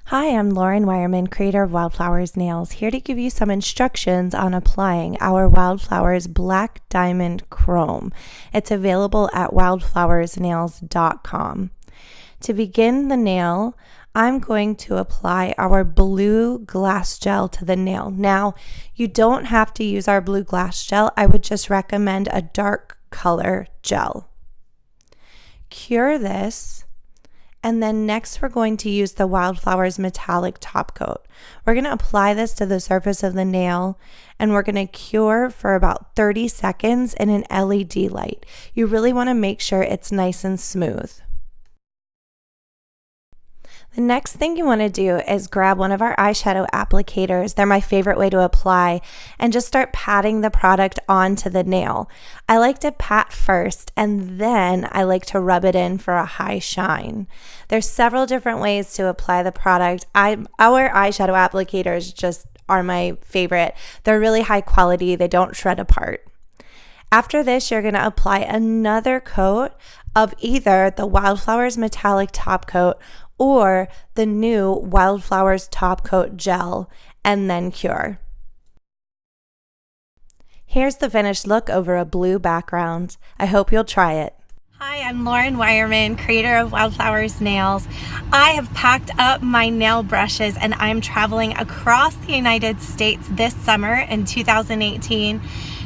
Hi, I'm Lauren Wireman, creator of Wildflowers Nails, here to give you some instructions on applying our Wildflowers Black Diamond Chrome. It's available at wildflowersnailshop.com. To begin the nail, I'm going to apply our blue glass gel to the nail. Now, you don't have to use our blue glass gel. I would just recommend a dark color gel. Cure this. And then next we're going to use the Wildflowers metallic top coat. We're going to apply this to the surface of the nail and we're going to cure for about 30 seconds in an LED light. You really want to make sure it's nice and smooth. The next thing you want to do is grab one of our eyeshadow applicators. They're my favorite way to apply, and just start patting the product onto the nail. I like to pat first and then I like to rub it in for a high shine. There's several different ways to apply the product. Our eyeshadow applicators just are my favorite. They're really high quality. They don't shred apart. After this, you're going to apply another coat of either the Wildflowers metallic top coat or the new Wildflowers top coat gel, and then cure. Here's the finished look over a blue background. I hope you'll try it. Hi, I'm Lauren Wireman, creator of Wildflowers Nails. I have packed up my nail brushes and I'm traveling across the United States this summer in 2018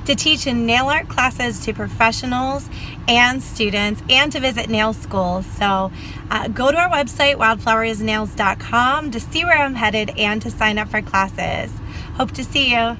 to teach in nail art classes to professionals and students and to visit nail schools. So go to our website, wildflowersnailshop.com, to see where I'm headed and to sign up for classes. Hope to see you.